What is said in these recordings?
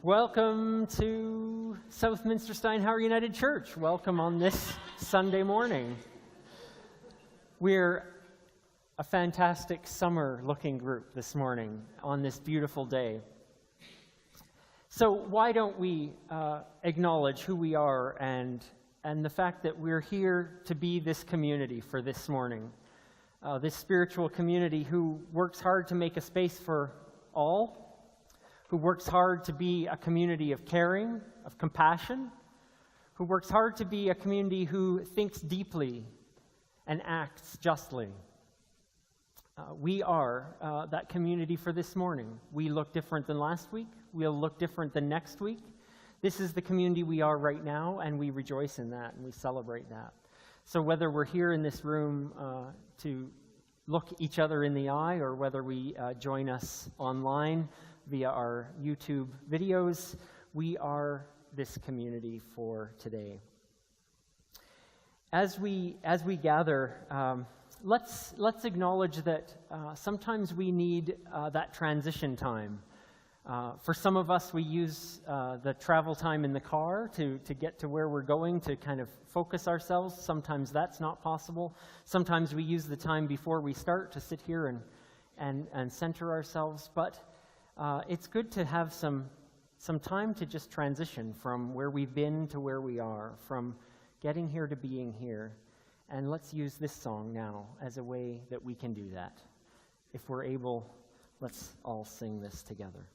Welcome to Southminster Steinhauer United Church. Welcome on this Sunday morning. We're a fantastic summer-looking group this morning on this beautiful day. So why don't we acknowledge who we are and the fact that we're here to be this community for this morning. This spiritual community who works hard to make a space for all, who works hard to be a community of caring, of compassion, who works hard to be a community who thinks deeply and acts justly. We are that community for this morning. We look different than last week. We'll look different than next week. This is the community we are right now, and we rejoice in that, and we celebrate that. So whether we're here in this room to look each other in the eye, or whether we join us online via our YouTube videos, we are this community for today. As we gather, let's acknowledge that sometimes we need that transition time. For some of us, we use the travel time in the car to get to where we're going, to kind of focus ourselves. Sometimes that's not possible. Sometimes we use the time before we start to sit here and center ourselves. But it's good to have some time to just transition from where we've been to where we are, from getting here to being here. And let's use this song now as a way that we can do that. If we're able, let's all sing this together.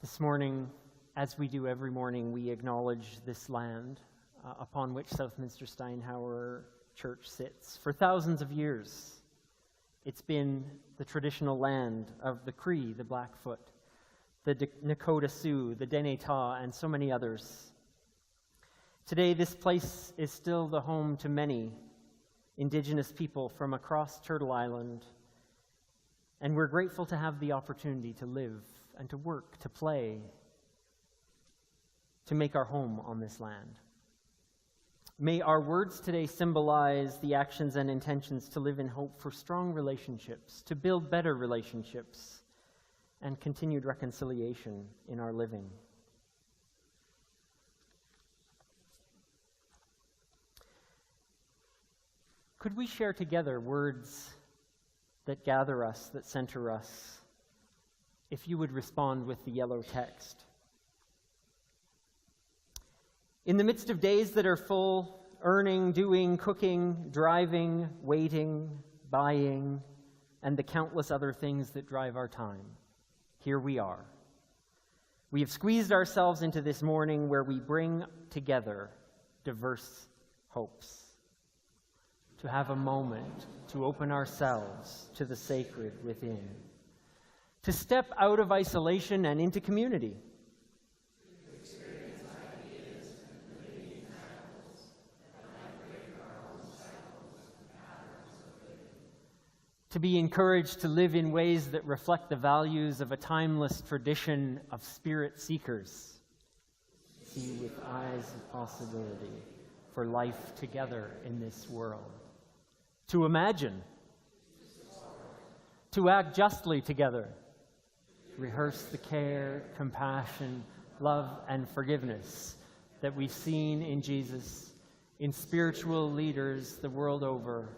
This morning, as we do every morning, we acknowledge this land upon which Southminster Steinhauer Church sits. For thousands of years, it's been the traditional land of the Cree, the Blackfoot, the Nakota Sioux, the Denetah, and so many others. Today, this place is still the home to many Indigenous people from across Turtle Island, and we're grateful to have the opportunity to live and to work, to play, to make our home on this land. May our words today symbolize the actions and intentions to live in hope for strong relationships, to build better relationships, and continued reconciliation in our living. Could we share together words that gather us, that center us? If you would respond with the yellow text. In the midst of days that are full, earning, doing, cooking, driving, waiting, buying, and the countless other things that drive our time, here we are. We have squeezed ourselves into this morning where we bring together diverse hopes, to have a moment to open ourselves to the sacred within, to step out of isolation and into community, to experience ideas and living examples that might break our own cycles and patterns of living, to be encouraged to live in ways that reflect the values of a timeless tradition of spirit seekers, see with eyes of possibility for life together in this world, to imagine, to act justly together, rehearse the care, compassion, love, and forgiveness that we've seen in Jesus, in spiritual leaders the world over,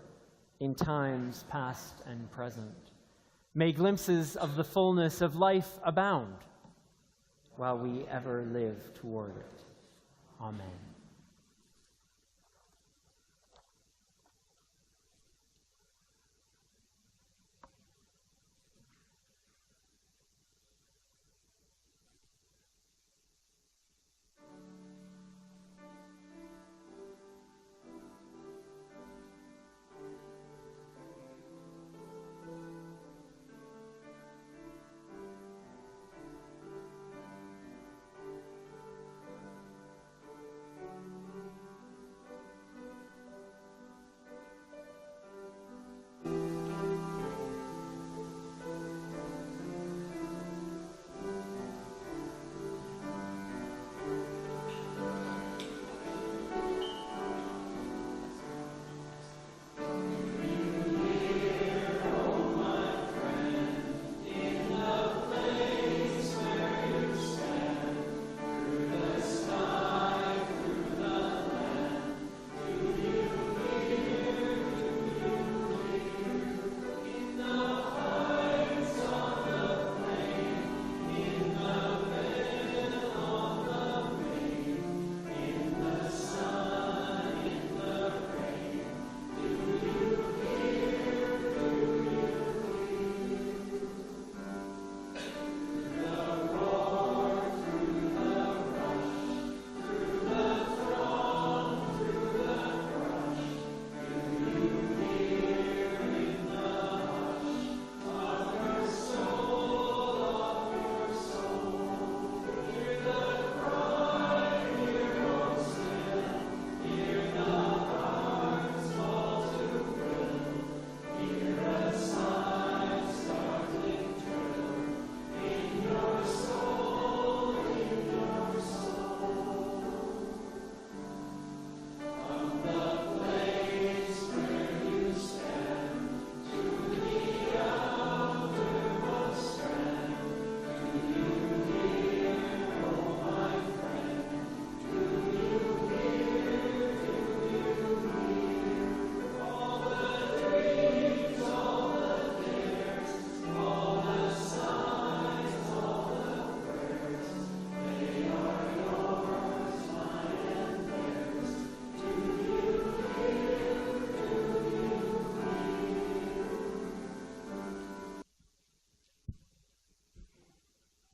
in times past and present. May glimpses of the fullness of life abound while we ever live toward it. Amen.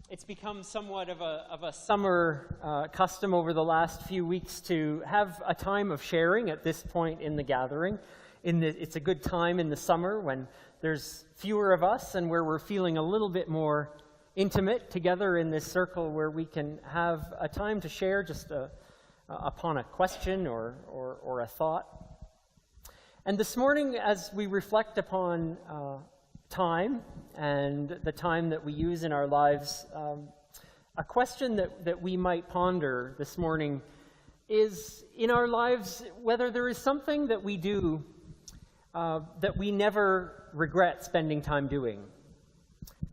It's become somewhat of a summer custom over the last few weeks to have a time of sharing at this point in the gathering. It's a good time in the summer when there's fewer of us and where we're feeling a little bit more intimate together in this circle, where we can have a time to share just upon a question or a thought. And this morning, as we reflect upon time and the time that we use in our lives, a question that we might ponder this morning is, in our lives, whether there is something that we do that we never regret spending time doing.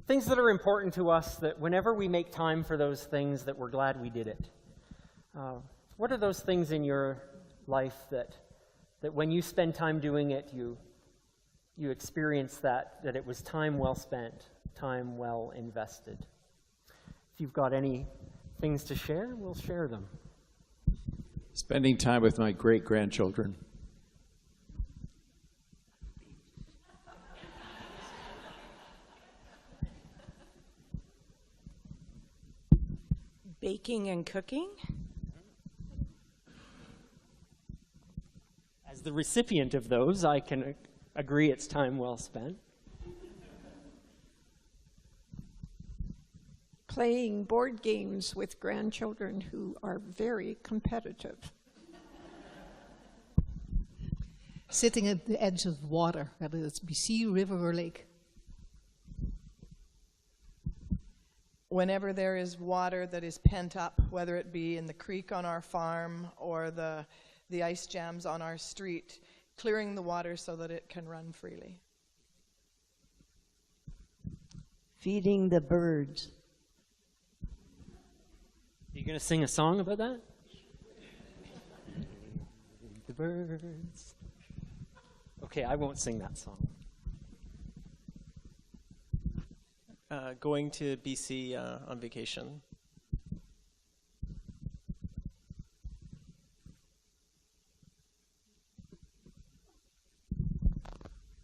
Things that are important to us, that whenever we make time for those things, that we're glad we did it. What are those things in your life that when you spend time doing it, you experience that it was time well spent, time well invested? If you've got any things to share, we'll share them. Spending time with my great-grandchildren. Baking and cooking. As the recipient of those, I can agree it's time well spent. Playing board games with grandchildren who are very competitive. Sitting at the edge of water, whether it's be sea, river, or lake. Whenever there is water that is pent up, whether it be in the creek on our farm or the ice jams on our street, clearing the water so that it can run freely. Feeding the birds. Are you going to sing a song about that? The birds. Okay, I won't sing that song. Going to BC on vacation.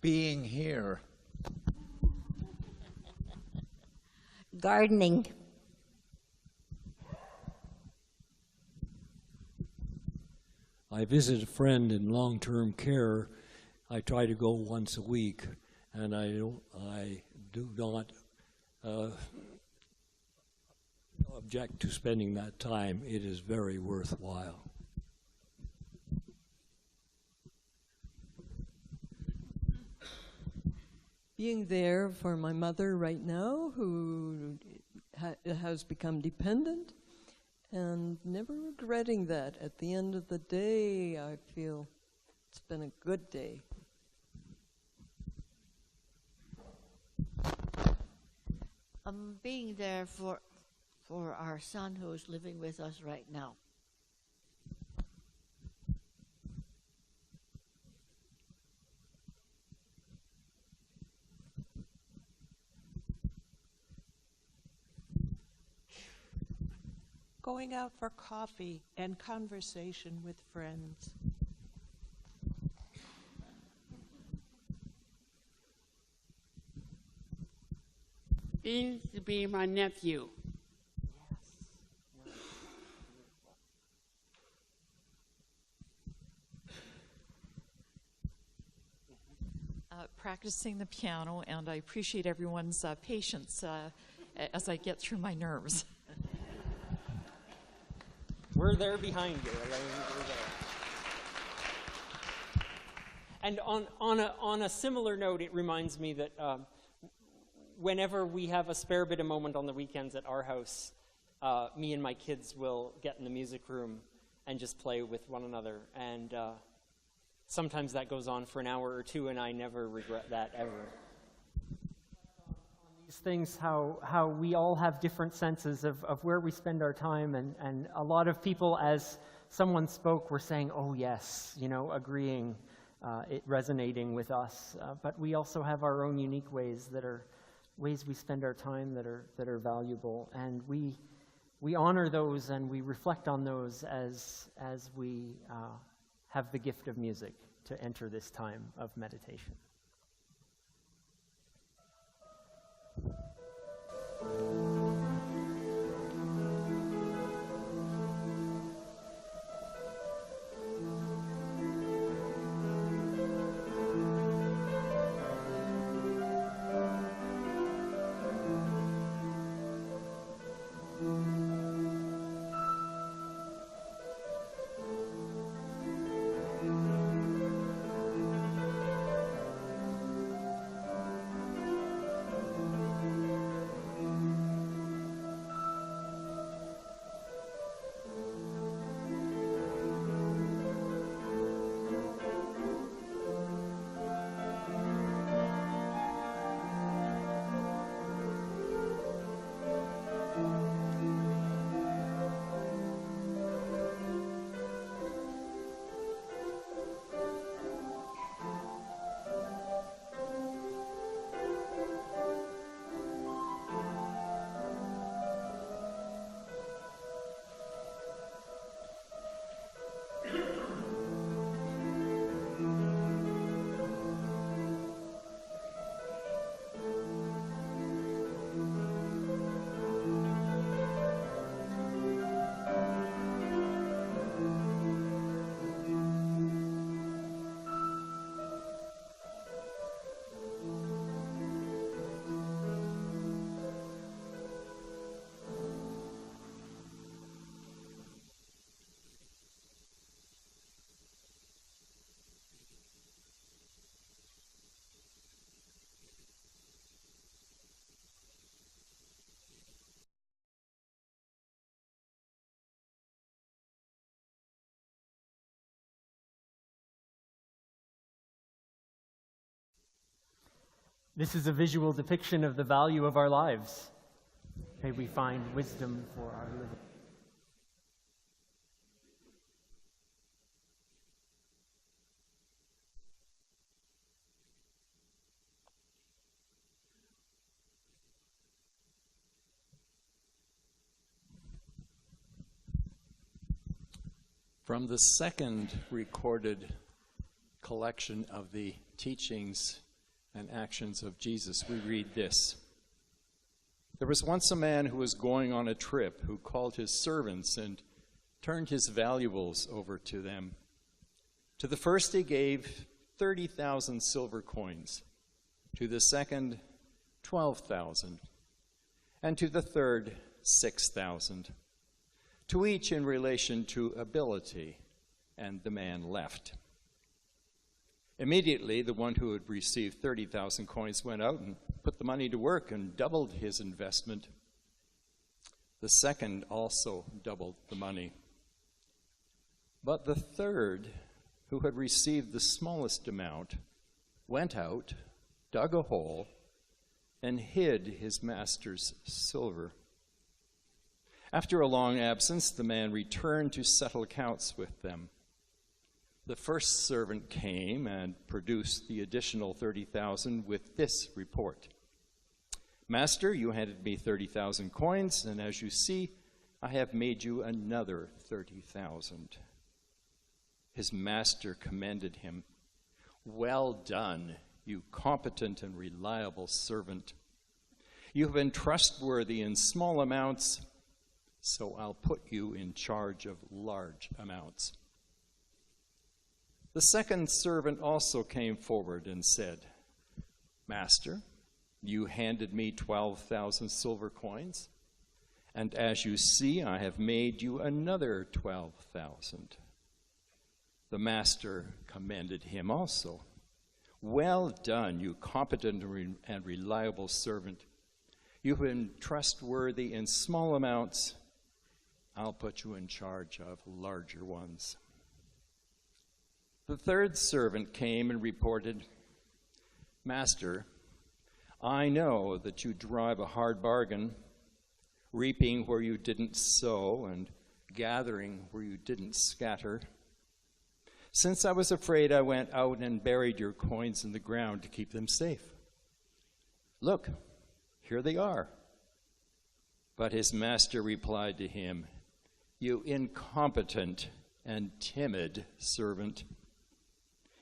being here. Gardening. I visit a friend in long-term care. I try to go once a week, and I do not object to spending that time. It is very worthwhile. Being there for my mother right now, who has become dependent, and never regretting that. At the end of the day, I feel it's been a good day. Being there for our son who is living with us right now. Going out for coffee and conversation with friends. Being to be my nephew. Practicing the piano, and I appreciate everyone's patience as I get through my nerves. We're there behind you, Elaine. We're there. And on a similar note, it reminds me that whenever we have a spare bit of moment on the weekends at our house, me and my kids will get in the music room and just play with one another. And sometimes that goes on for an hour or two, and I never regret that ever. These things, how we all have different senses of where we spend our time, and a lot of people, as someone spoke, were saying, oh yes, agreeing, it resonating with us. But we also have our own unique ways that are ways we spend our time that are valuable, and we honor those and we reflect on those as we have the gift of music to enter this time of meditation. This is a visual depiction of the value of our lives. May we find wisdom for our living. From the second recorded collection of the teachings and actions of Jesus, we read this. There was once a man who was going on a trip who called his servants and turned his valuables over to them. To the first he gave 30,000 silver coins, to the second 12,000, and to the third 6,000, to each in relation to ability, and the man left. Immediately, the one who had received 30,000 coins went out and put the money to work and doubled his investment. The second also doubled the money. But the third, who had received the smallest amount, went out, dug a hole, and hid his master's silver. After a long absence, the man returned to settle accounts with them. The first servant came and produced the additional 30,000 with this report. Master, you handed me 30,000 coins, and as you see, I have made you another 30,000. His master commended him. Well done, you competent and reliable servant. You have been trustworthy in small amounts, so I'll put you in charge of large amounts. The second servant also came forward and said, Master, you handed me 12,000 silver coins, and as you see, I have made you another 12,000. The master commended him also. Well done, you competent and reliable servant. You've been trustworthy in small amounts. I'll put you in charge of larger ones. The third servant came and reported, Master, I know that you drive a hard bargain, reaping where you didn't sow and gathering where you didn't scatter. Since I was afraid, I went out and buried your coins in the ground to keep them safe. Look, here they are. But his master replied to him, You incompetent and timid servant.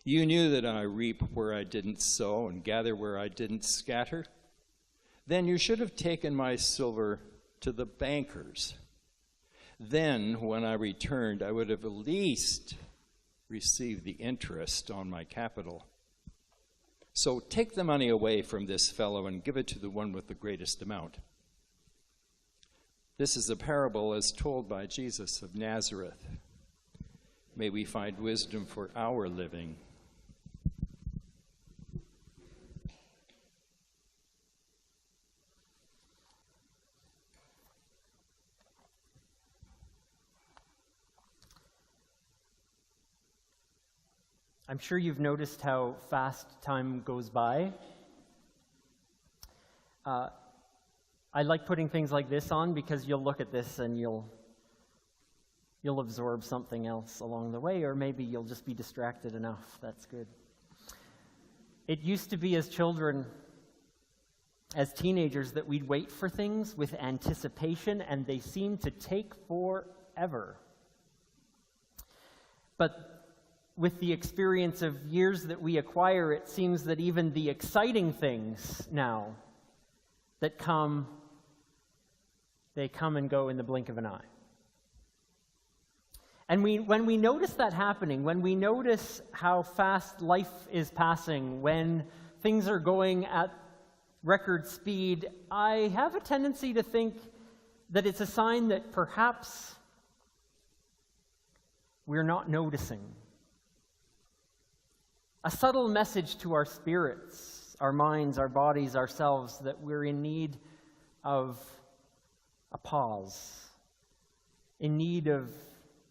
You knew that I reap where I didn't sow and gather where I didn't scatter. Then you should have taken my silver to the bankers. Then, when I returned, I would have at least received the interest on my capital. So take the money away from this fellow and give it to the one with the greatest amount. This is a parable as told by Jesus of Nazareth. May we find wisdom for our living. I'm sure you've noticed how fast time goes by. I like putting things like this on because you'll look at this and you'll absorb something else along the way, or maybe you'll just be distracted enough. That's good. It used to be as children, as teenagers, that we'd wait for things with anticipation, and they seemed to take forever. But with the experience of years that we acquire, it seems that even the exciting things now that come, they come and go in the blink of an eye. And when we notice that happening, when we notice how fast life is passing, when things are going at record speed, I have a tendency to think that it's a sign that perhaps we're not noticing. A subtle message to our spirits, our minds, our bodies, ourselves, that we're in need of a pause, in need of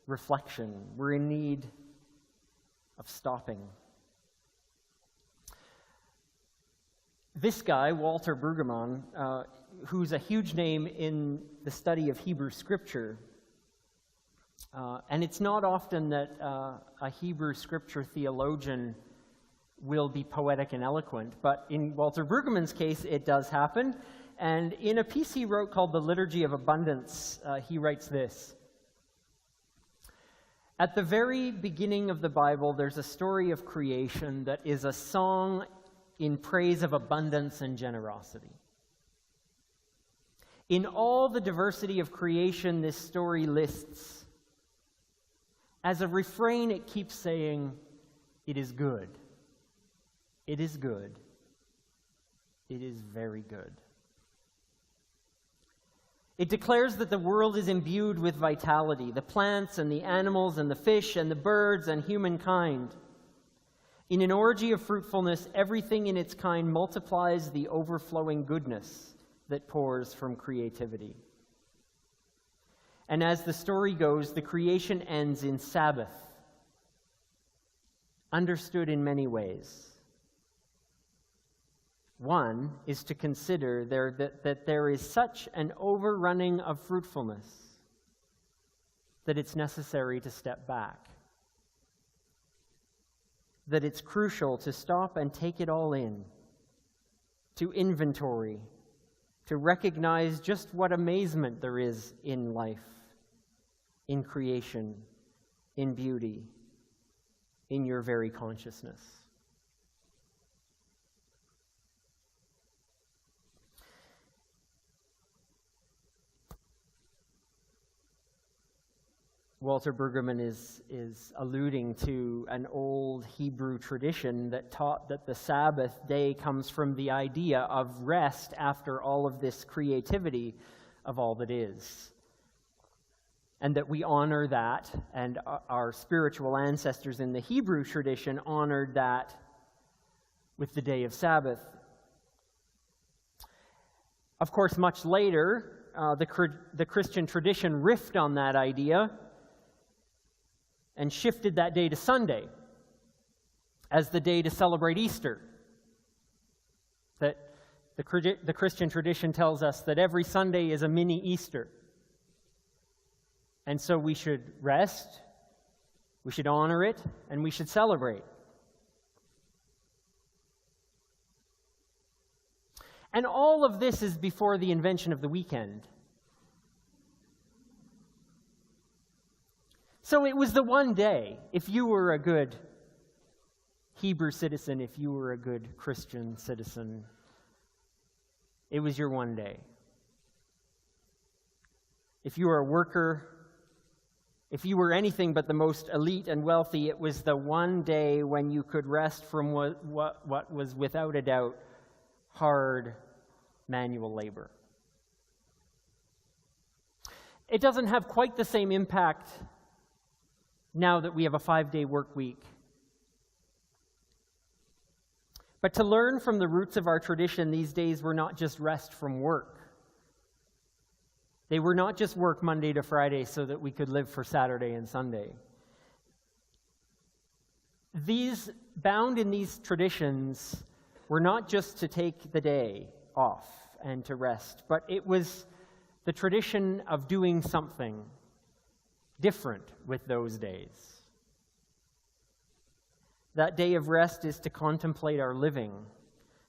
reflection. We're in need of stopping. This guy, Walter Brueggemann, who's a huge name in the study of Hebrew Scripture, and it's not often that a Hebrew Scripture theologian will be poetic and eloquent, but in Walter Brueggemann's case, it does happen. And in a piece he wrote called The Liturgy of Abundance, he writes this: At the very beginning of the Bible, there's a story of creation that is a song in praise of abundance and generosity. In all the diversity of creation this story lists, as a refrain it keeps saying, "It is good. It is good. It is very good." It declares that the world is imbued with vitality, the plants and the animals and the fish and the birds and humankind. In an orgy of fruitfulness, everything in its kind multiplies the overflowing goodness that pours from creativity. And as the story goes, the creation ends in Sabbath, understood in many ways. One is to consider that there is such an overrunning of fruitfulness that it's necessary to step back, that it's crucial to stop and take it all in, to inventory, to recognize just what amazement there is in life, in creation, in beauty, in your very consciousness. Walter Brueggemann is alluding to an old Hebrew tradition that taught that the Sabbath day comes from the idea of rest after all of this creativity of all that is. And that we honor that, and our spiritual ancestors in the Hebrew tradition honored that with the day of Sabbath. Of course, much later, the Christian tradition riffed on that idea and shifted that day to Sunday as the day to celebrate Easter. That the Christian tradition tells us that every Sunday is a mini Easter. And so we should rest, we should honor it, and we should celebrate. And all of this is before the invention of the weekend. So it was the one day, if you were a good Hebrew citizen, if you were a good Christian citizen, it was your one day. If you were a worker, if you were anything but the most elite and wealthy, it was the one day when you could rest from what was without a doubt hard manual labor. It doesn't have quite the same impact now that we have a 5-day work week. But to learn from the roots of our tradition, these days were not just rest from work. They were not just work Monday to Friday so that we could live for Saturday and Sunday. Bound in these traditions were not just to take the day off and to rest, but it was the tradition of doing something different with those days. That day of rest is to contemplate our living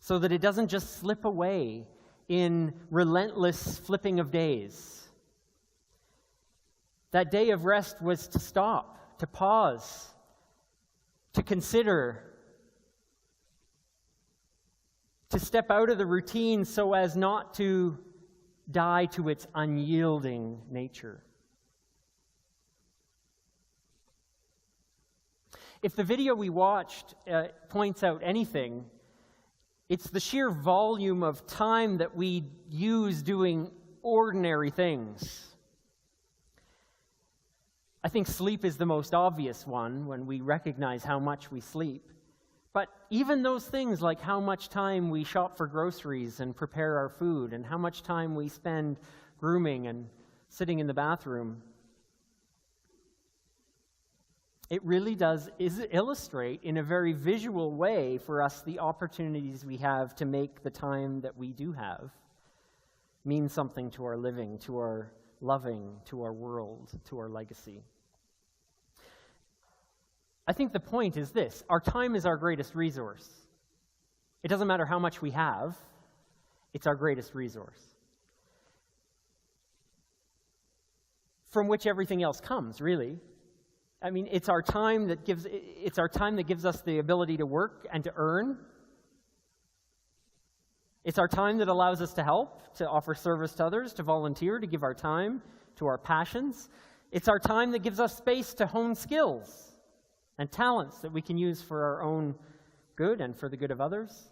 so that it doesn't just slip away in relentless flipping of days. That day of rest was to stop, to pause, to consider, to step out of the routine so as not to die to its unyielding nature. If the video we watched points out anything, it's the sheer volume of time that we use doing ordinary things. I think sleep is the most obvious one when we recognize how much we sleep. But even those things like how much time we shop for groceries and prepare our food, and how much time we spend grooming and sitting in the bathroom, it really does illustrate in a very visual way for us the opportunities we have to make the time that we do have mean something to our living, to our loving, to our world, to our legacy. I think the point is this: our time is our greatest resource. It doesn't matter how much we have, it's our greatest resource, from which everything else comes, really. I mean, it's our time that gives us the ability to work and to earn. It's our time that allows us to help, to offer service to others, to volunteer, to give our time to our passions. It's our time that gives us space to hone skills and talents that we can use for our own good and for the good of others,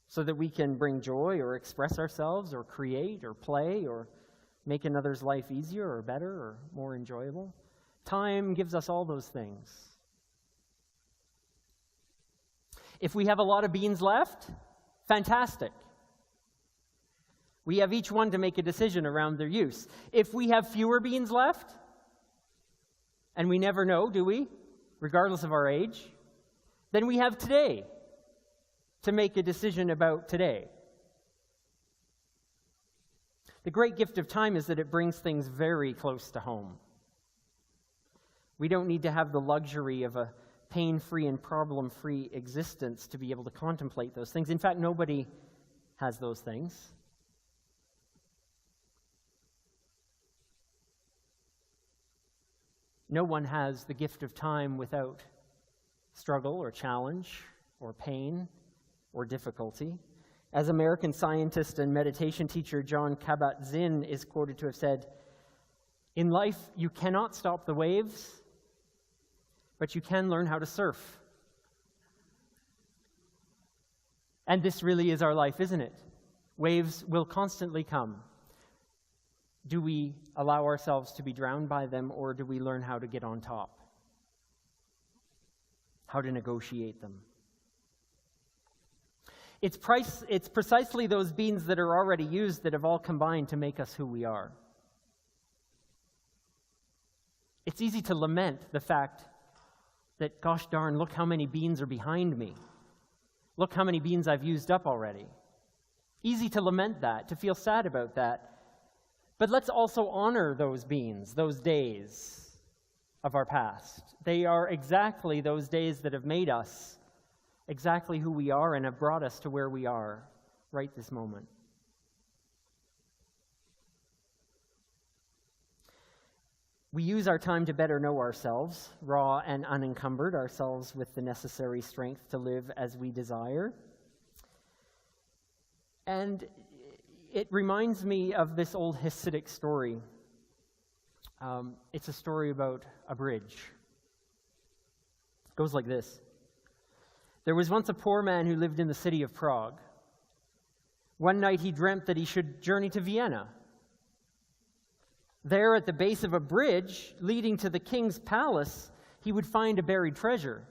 so that we can bring joy or express ourselves or create or play or make another's life easier or better or more enjoyable. Time gives us all those things. If we have a lot of beans left, fantastic. We have each one to make a decision around their use. If we have fewer beans left, and we never know, do we, regardless of our age, then we have today to make a decision about today. The great gift of time is that it brings things very close to home. We don't need to have the luxury of a pain-free and problem-free existence to be able to contemplate those things. In fact, nobody has those things. No one has the gift of time without struggle or challenge or pain or difficulty. As American scientist and meditation teacher John Kabat-Zinn is quoted to have said, "In life, you cannot stop the waves, but you can learn how to surf." And this really is our life, isn't it? Waves will constantly come. Do we allow ourselves to be drowned by them, or do we learn how to get on top? How to negotiate them? It's precisely those beans that are already used that have all combined to make us who we are. It's easy to lament the fact that, gosh darn, look how many beans are behind me. Look how many beans I've used up already. Easy to lament that, to feel sad about that. But let's also honor those beans, those days of our past. They are exactly those days that have made us exactly who we are and have brought us to where we are right this moment. We use our time to better know ourselves, raw and unencumbered, ourselves with the necessary strength to live as we desire. And it reminds me of this old Hasidic story. It's a story about a bridge. It goes like this. There was once a poor man who lived in the city of Prague. One night he dreamt that he should journey to Vienna. There, at the base of a bridge leading to the king's palace, he would find a buried treasure.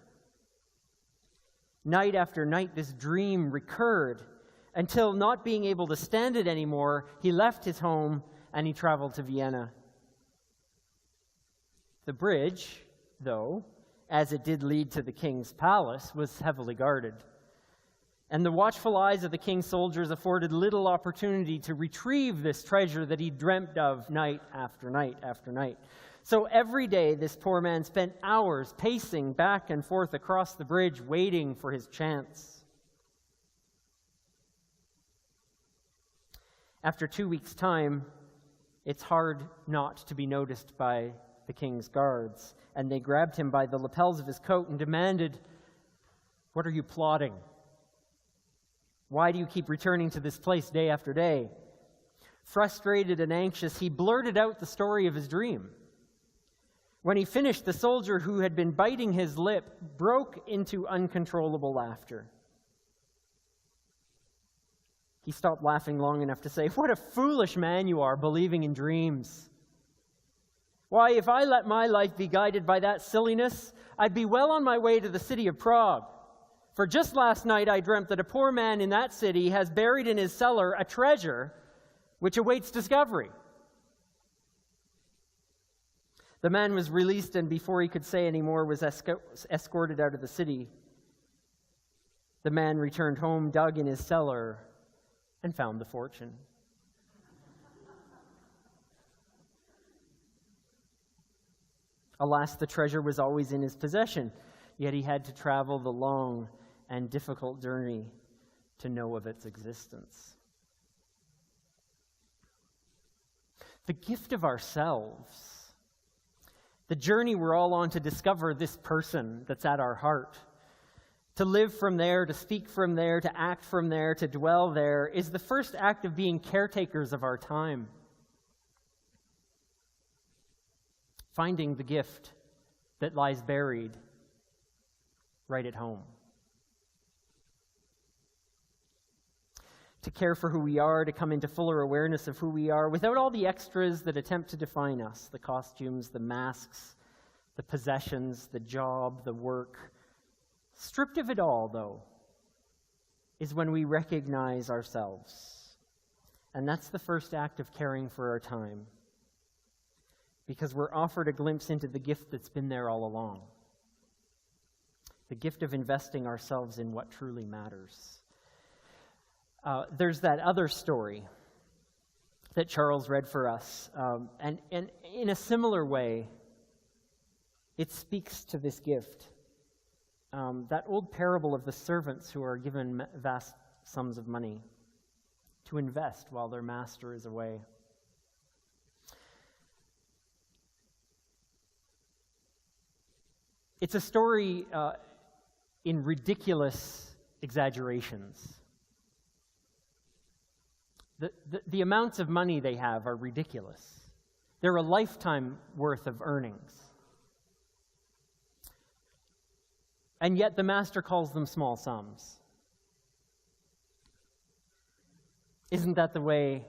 Night after night, this dream recurred, until, not being able to stand it anymore, he left his home and he traveled to Vienna. The bridge, though, as it did lead to the king's palace, was heavily guarded. And the watchful eyes of the king's soldiers afforded little opportunity to retrieve this treasure that he dreamt of night after night after night. So every day, this poor man spent hours pacing back and forth across the bridge, waiting for his chance. After 2 weeks' time, it's hard not to be noticed by the king's guards, and they grabbed him by the lapels of his coat and demanded, "What are you plotting? Why do you keep returning to this place day after day?" Frustrated and anxious, he blurted out the story of his dream. When he finished, the soldier who had been biting his lip broke into uncontrollable laughter. He stopped laughing long enough to say, "What a foolish man you are, believing in dreams. Why, if I let my life be guided by that silliness, I'd be well on my way to the city of Prague. For just last night I dreamt that a poor man in that city has buried in his cellar a treasure which awaits discovery." The man was released, and before he could say any more, was escorted out of the city. The man returned home, dug in his cellar, and found the fortune. Alas, the treasure was always in his possession, yet he had to travel the long and difficult journey to know of its existence. The gift of ourselves, the journey we're all on to discover this person that's at our heart, To live from there, to speak from there, to act from there, to dwell there, is the first act of being caretakers of our time. Finding the gift that lies buried right at home. To care for who we are, to come into fuller awareness of who we are, without all the extras that attempt to define us, the costumes, the masks, the possessions, the job, the work. Stripped of it all, though, is when we recognize ourselves. And that's the first act of caring for our time, because we're offered a glimpse into the gift that's been there all along. The gift of investing ourselves in what truly matters. There's that other story that Charles read for us, and in a similar way, it speaks to this gift. That old parable of the servants who are given vast sums of money to invest while their master is away. It's a story in ridiculous exaggerations. The amounts of money they have are ridiculous. They're a lifetime worth of earnings. And yet the master calls them small sums. Isn't that the way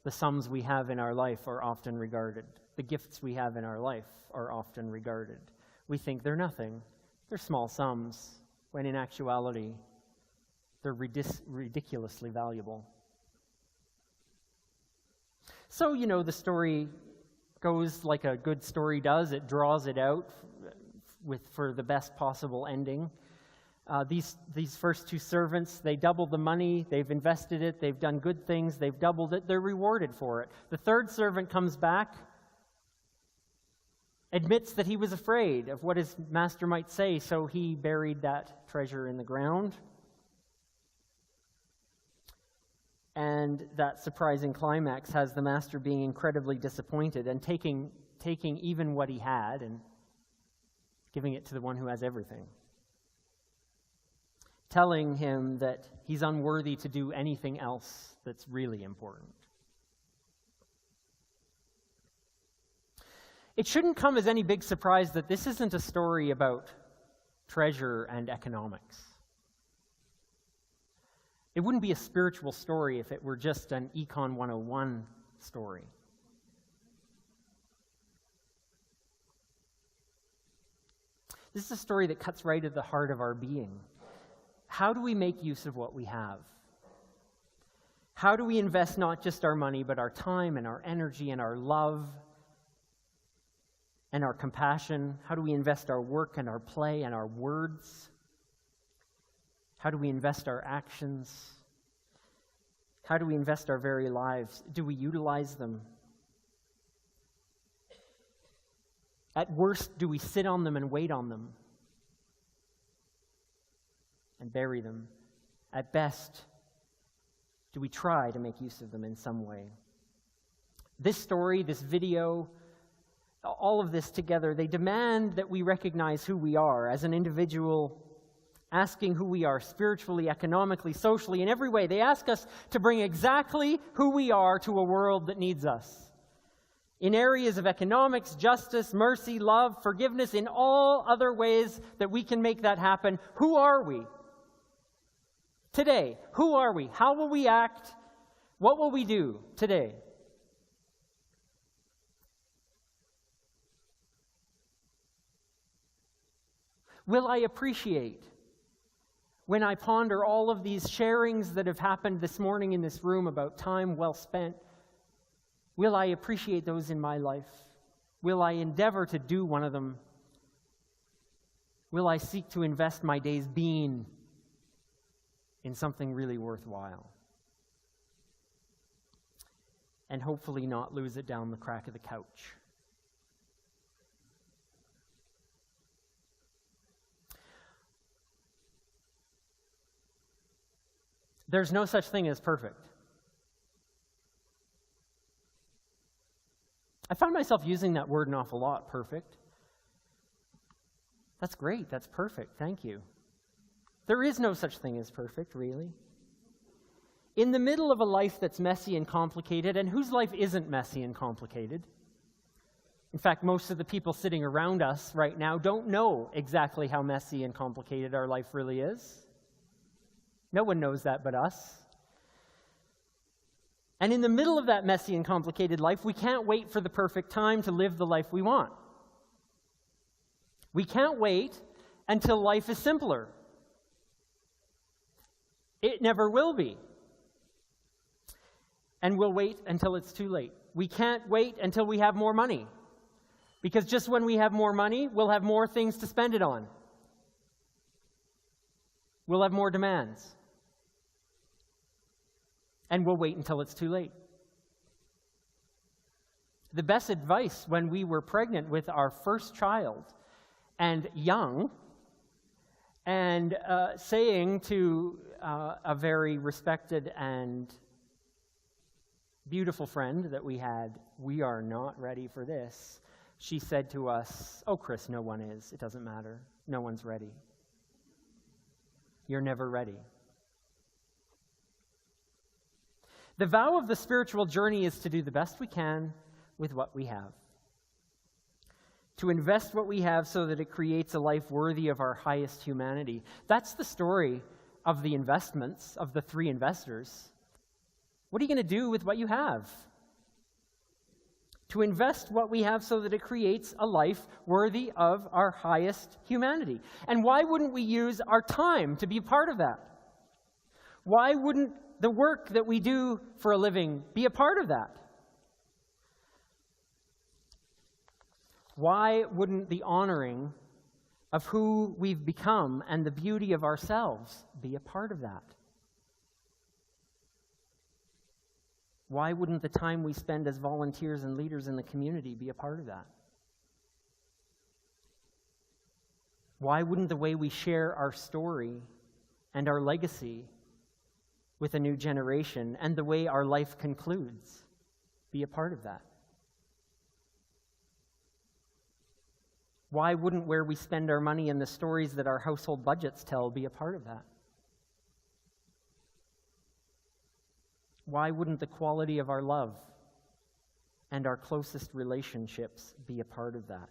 the sums we have in our life are often regarded? The gifts we have in our life are often regarded. We think they're nothing. They're small sums, when in actuality, they're ridiculously valuable. So, the story goes like a good story does. It draws it out for the best possible ending. These first two servants, they doubled the money, they've invested it, they've done good things, they've doubled it, they're rewarded for it. The third servant comes back, admits that he was afraid of what his master might say, so he buried that treasure in the ground. And that surprising climax has the master being incredibly disappointed and taking even what he had and giving it to the one who has everything. Telling him that he's unworthy to do anything else that's really important. It shouldn't come as any big surprise that this isn't a story about treasure and economics. It wouldn't be a spiritual story if it were just an Econ 101 story. This is a story that cuts right at the heart of our being. How do we make use of what we have? How do we invest not just our money, but our time and our energy and our love and our compassion? How do we invest our work and our play and our words? How do we invest our actions? How do we invest our very lives? Do we utilize them? At worst, do we sit on them and wait on them and bury them? At best, do we try to make use of them in some way? This story, this video, all of this together, they demand that we recognize who we are as an individual, asking who we are spiritually, economically, socially, in every way. They ask us to bring exactly who we are to a world that needs us. In areas of economics, justice, mercy, love, forgiveness, in all other ways that we can make that happen. Who are we? Today, who are we? How will we act? What will we do today? Will I appreciate when I ponder all of these sharings that have happened this morning in this room about time well spent? Will I appreciate those in my life? Will I endeavor to do one of them? Will I seek to invest my days being in something really worthwhile? And hopefully not lose it down the crack of the couch. There's no such thing as perfect. I find myself using that word an awful lot, perfect. That's great, that's perfect, thank you. There is no such thing as perfect, really. In the middle of a life that's messy and complicated, and whose life isn't messy and complicated? In fact, most of the people sitting around us right now don't know exactly how messy and complicated our life really is. No one knows that but us. And in the middle of that messy and complicated life, we can't wait for the perfect time to live the life we want. We can't wait until life is simpler. It never will be. And we'll wait until it's too late. We can't wait until we have more money. Because just when we have more money, we'll have more things to spend it on. We'll have more demands. And we'll wait until it's too late. The best advice when we were pregnant with our first child and young, and saying to a very respected and beautiful friend that we had, "We are not ready for this," she said to us, "Oh, Chris, no one is. It doesn't matter. No one's ready. You're never ready." The vow of the spiritual journey is to do the best we can with what we have. To invest what we have so that it creates a life worthy of our highest humanity. That's the story of the investments, of the three investors. What are you going to do with what you have? To invest what we have so that it creates a life worthy of our highest humanity. And why wouldn't we use our time to be a part of that? Why wouldn't the work that we do for a living be a part of that? Why wouldn't the honoring of who we've become and the beauty of ourselves be a part of that? Why wouldn't the time we spend as volunteers and leaders in the community be a part of that? Why wouldn't the way we share our story and our legacy with a new generation and the way our life concludes be a part of that? Why wouldn't where we spend our money and the stories that our household budgets tell be a part of that? Why wouldn't the quality of our love and our closest relationships be a part of that?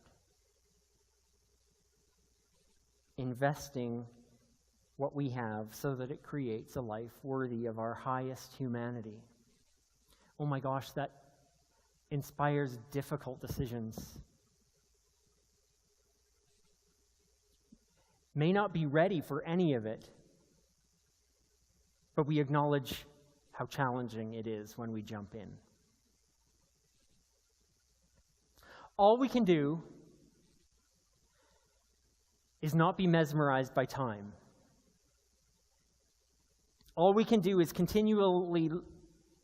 Investing what we have so that it creates a life worthy of our highest humanity. Oh my gosh, that inspires difficult decisions. May not be ready for any of it, but we acknowledge how challenging it is when we jump in. All we can do is not be mesmerized by time. All we can do is continually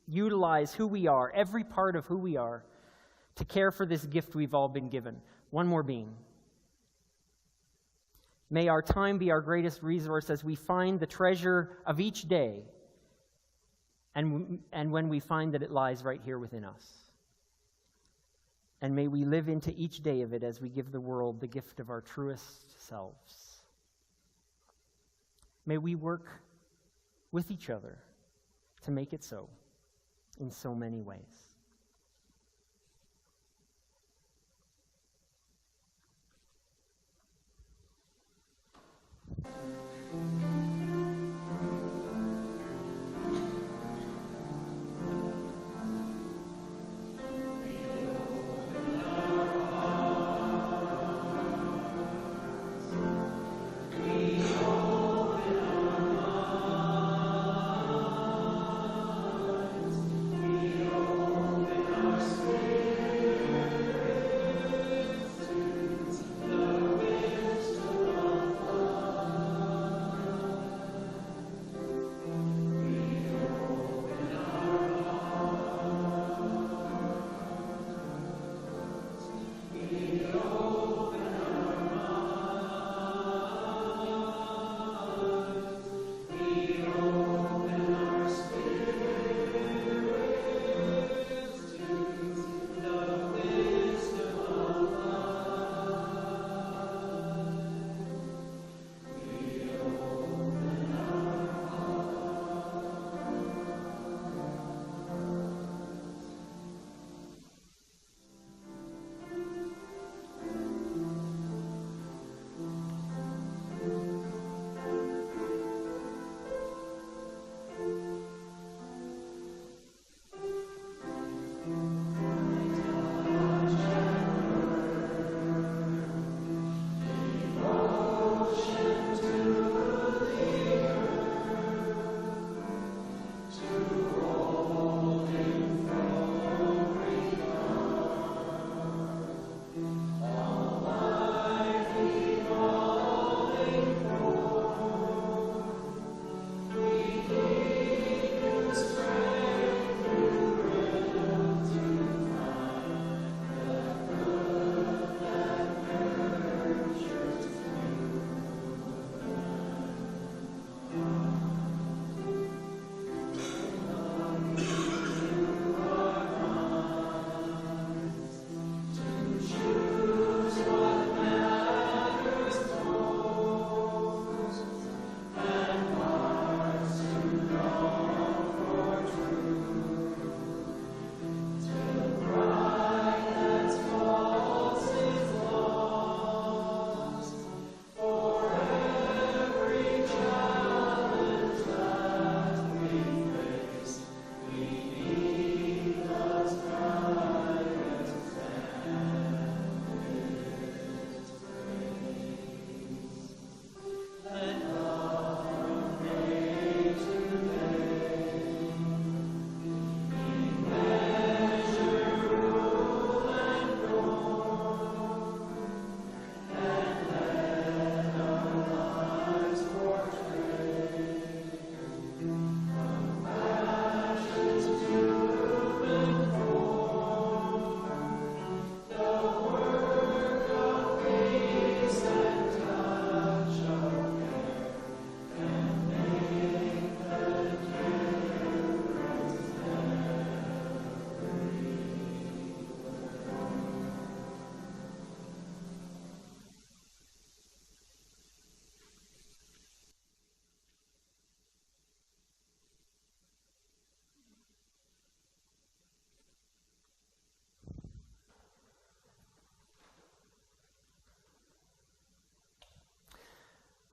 utilize who we are, every part of who we are, to care for this gift we've all been given. One more being. May our time be our greatest resource as we find the treasure of each day, and when we find that it lies right here within us. And may we live into each day of it as we give the world the gift of our truest selves. May we work with each other to make it so in so many ways.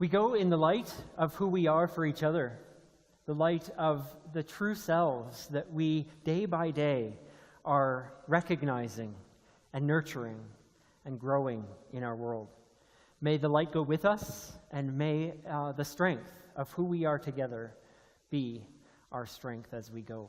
We go in the light of who we are for each other, the light of the true selves that we, day by day, are recognizing and nurturing and growing in our world. May the light go with us, and may the strength of who we are together be our strength as we go.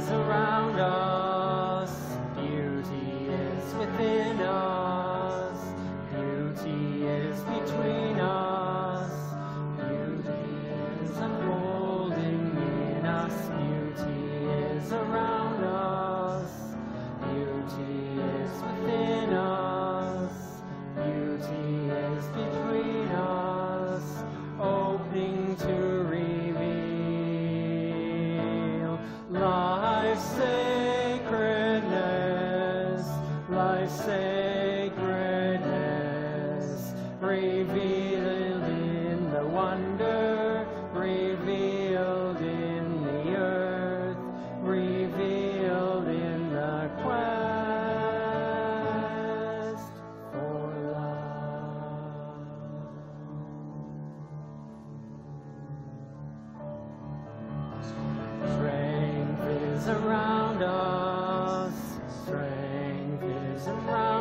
Around us, beauty is within us, beauty is between us, beauty is unfolding in us, beauty is around us, beauty is within us, beauty is between us, opening to reveal life's sacredness, life's sacredness, revealed in the wonder, revealed in the earth, revealed in the quest for love. Strength is around us, strength is around